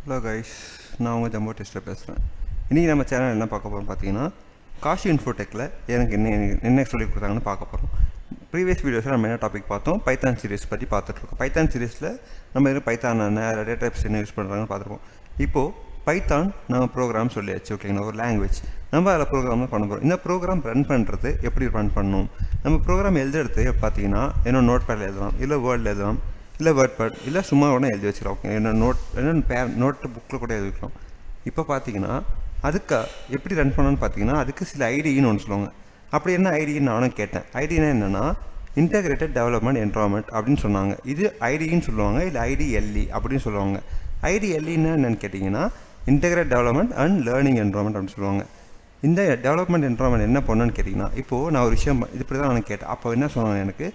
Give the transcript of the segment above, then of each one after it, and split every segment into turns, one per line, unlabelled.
Hello guys, நான் உங்கள் jumbo டெஸ்ட்டில் பேசுகிறேன். இன்றைக்கி நம்ம சேனல் என்ன பார்க்க போகிறோம் பார்த்தீங்கன்னா, காஷி இன்ஃபோடெக்கில் எனக்கு என்ன சொல்லிக் கொடுத்தாங்கன்னு பார்க்க போகிறோம். ப்ரீவியஸ் வீடியோஸில் நம்ம என்ன டாபிக் பார்த்தோம், பைத்தான் சீரிஸ் பற்றி பார்த்துட்ருக்கோம். பைத்தான் சீரிஸில் நம்ம எதுவும் பைத்தான் என்ன டேட்டா டைப்ஸ் என்ன யூஸ் பண்ணுறாங்கன்னு பார்த்துருப்போம். இப்போது பைத்தான் நம்ம ப்ரோக்ராம் சொல்லியாச்சு, ஓகேங்களா, ஒரு லாங்குவேஜ். நம்ம அதில் ப்ரோக்ராம் தான் பண்ண போகிறோம். இந்த ப்ரோக்ராம் ரன் பண்ணுறது எப்படி ரன் பண்ணணும், நம்ம ப்ரோக்ராம் எழுதுறது பார்த்தீங்கன்னா என்ன நோட் பேடில் எழுதலாம், இல்லை வேர்டில் எழுதலாம், இல்லை வேர்ட் பேட், இல்லை சும்மா கூட எழுதி வச்சுக்கலாம். ஓகே, என்ன நோட்டு புக்கில் கூட எழுதிக்கலாம். இப்போ பார்த்தீங்கன்னா அதுக்கு எப்படி ரன் பண்ணணும்னு பார்த்தீங்கன்னா அதுக்கு சில ஐடின்னு ஒன்று சொல்லுவாங்க. அப்படி என்ன ஐடின்னு நானும் கேட்டேன். ஐடினா என்னென்னா இன்டகிரேட்டட் டெவலப்மெண்ட் என்வரான்மெண்ட் அப்படின்னு சொன்னாங்க. இது ஐடின்னு சொல்லுவாங்க, இல்லை ஐடிஎல்இ அப்படின்னு சொல்லுவாங்க. ஐடிஎல்இன்னா என்னென்னு கேட்டிங்கன்னா integrate development and learning environment அப்படின்னு சொல்லுவாங்க. இந்த டெவலப்மெண்ட் என்வரான்மெண்ட் என்ன பண்ணணும்னு கேட்டிங்கன்னா, இப்போது நான் ஒரு விஷயம் இப்படி தான் நான் கேட்டேன். அப்போ என்ன சொன்னாங்க எனக்கு,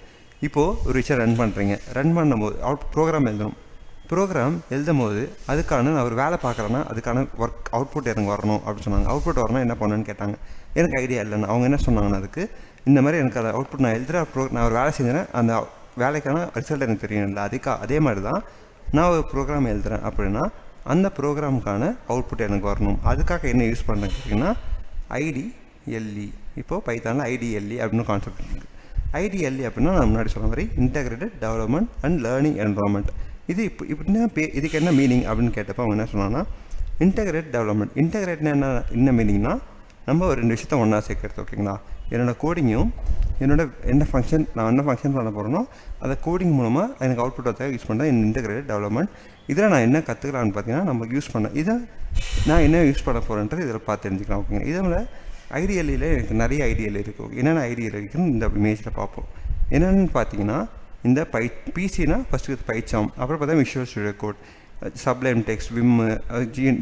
இப்போது ஒரு விஷயம் ரன் பண்ணுறீங்க, ரன் பண்ணும்போது ப்ரோக்ராம் எழுதணும். ப்ரோக்ராம் எழுதும் போது அதுக்கான நான் ஒரு வேலை பார்க்குறேன்னா அதுக்கான அவுட்புட் எனக்கு வரணும் அப்படின்னு சொன்னாங்க. அவுட்புட் வரணும் என்ன பண்ணணும்னு கேட்டாங்க. எனக்கு ஐடியா இல்லைன்னு அவங்க என்ன சொன்னாங்கன்னா, அதுக்கு இந்த மாதிரி எனக்கு அந்த அவுட்புட் நான் எழுதுகிற நான் ஒரு வேலை செஞ்சேன்னா அந்த வேலைக்கான ரிசல்ட் எனக்கு தெரியும் இல்லை, அதே மாதிரி தான் நான் ஒரு ப்ரோக்ராம் எழுதுகிறேன் அப்படின்னா அந்த ப்ரோக்ராமுக்கான அவுட்புட் எனக்கு வரணும். அதுக்காக என்ன யூஸ் பண்ணுறேன்னு கேட்டிங்கன்னா ஐடிஎல்இ. இப்போது பைத்தானில் ஐடிஎல்இ அப்படின்னு கான்செப்ட் இருக்குது. ஐடிஎல்இ அப்படின்னா நான் முன்னாடி சொன்ன மாதிரி integrated development and learning environment. இது இப்படின்னா இதுக்கு என்ன மீனிங் அப்படின்னு கேட்டப்போ அவங்க என்ன சொன்னாங்கன்னா, இன்டகிரேட் டெவலப்மெண்ட். இன்டகிரேட்னா என்ன மீனிங்னா நம்ம ஒரு ரெண்டு விஷயத்த ஒன்றா சேர்க்கறது, ஓகேங்களா. என்னோடய கோடிங்கும் என்ன ஃபங்க்ஷன் நான் என்ன ஃபங்க்ஷன் பண்ண போகிறேனோ அதை கோடிங் மூலமாக எனக்கு அவுட்புட் வரதாக யூஸ் பண்ணுறேன் இந்த இன்டகிரேட்டட் டெவலப்மெண்ட். இதில் நான் என்ன கற்றுக்கலான்னு பார்த்தீங்கன்னா நம்ம யூஸ் பண்ண இதை நான் என்ன யூஸ் பண்ண போகிறேன்றது இதில் பார்த்து தெரிஞ்சுக்கலாம், ஓகேங்க. இதில் ஐடிஎல்இயில் எனக்கு நிறைய ஐடிஎல் இருக்குது. என்னென்ன ஐடிஎல் இருக்குதுன்னு இந்த இமேஜில் பார்ப்போம். என்னென்னு பார்த்தீங்கன்னா இந்த பிசினா ஃபஸ்ட்டு பைச்சாம், அப்புறம் பார்த்தா Visual Studio Code, Sublime Text, Vim,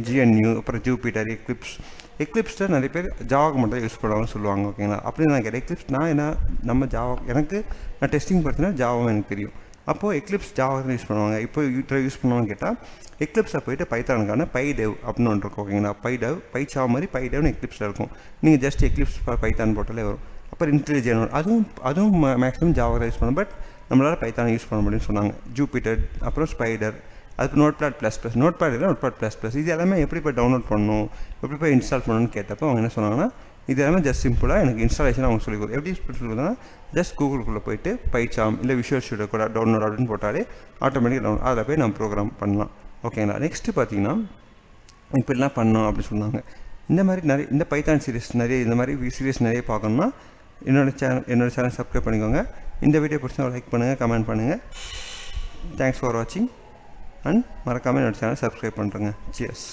GNU, அப்புறம் ஜூபிட்டர், எக்லிப்ஸில் நிறைய பேர் ஜாவாக்கு மட்டும் யூஸ் பண்ணுவாங்கன்னு சொல்லுவாங்க, ஓகேங்களா. அப்படி நான் கேட்டேன் எக்லிப்ஸ் நான் என்ன நம்ம ஜாவா நான் டெஸ்டிங் பார்த்தீங்கன்னா ஜாவாவும் எனக்கு தெரியும். அப்போது எக்லிப்ஸ் ஜாவா தான் யூஸ் பண்ணுவாங்க. இப்போ யூஸ் பண்ணுவாங்கன்னு கேட்டால் எக்லிப்ஸில் போய்ட்டு பைத்தானுக்கான பைடெவ் அப்படின்னு ஒன்று இருக்கும், ஓகேங்களா. பைச்சாவ மாதிரி பைடெவ்னு எக்லிப்ஸில் இருக்கும். நீங்கள் ஜஸ்ட் எக்லிப்ஸ் பைத்தான் போட்டாலே வரும். அப்புறம் இன்டெலிஜென்ட் அதுவும் மேக்ஸிமம் ஜாவா யூஸ் பண்ணணும், பட் நம்மளால் பைத்தான் யூஸ் பண்ண முடியும்னு சொன்னாங்க. ஜூபிட்டர், அப்புறம் ஸ்பைடர், அதுக்கு நோட்பேட் ++, இது எல்லாமே எப்படி போய் டவுன்லோட் பண்ணணும், எப்படி போய் இன்ஸ்டால் பண்ணணும்னு கேட்டப்போ அவங்க என்ன சொன்னாங்கன்னா, இது எல்லாமே ஜஸ்ட் சிம்பிளாக எனக்கு இன்ஸ்டாலேஷன் அவங்க சொல்லி கொடுக்கும். எப்படி சொல்லிங்கன்னா ஜஸ்ட் கூகுளுக்குள்ளே போய்ட்டு பைச்சாம் இல்லை விஷுவல் ஸ்டுடியோ கூட டவுன்லோட் அப்படின்னு போட்டாலே ஆட்டோமேட்டிக் டவுன்லோட், அதில் போய் நம்ம ப்ரோக்ராம் பண்ணலாம், ஓகேங்களா. நெக்ஸ்ட்டு பார்த்தீங்கன்னா இப்படிலாம் பண்ணோம் அப்படின்னு சொன்னாங்க. இந்த மாதிரி இந்த பைத்தான் சீரிஸ் இந்த மாதிரி சீரிஸ் நிறைய பார்க்கணுன்னா என்னோட சேனல் சப்ஸ்கிரைப் பண்ணிக்கோங்க. இந்த வீடியோ பிடிச்சா லைக் பண்ணுங்கள், கமெண்ட் பண்ணுங்கள். தேங்க்ஸ் ஃபார் வாட்சிங் அண்ட் மறக்காமல் என்னோடய சேனல் சப்ஸ்கிரைப் பண்ணுறேங்க. சியர்ஸ்.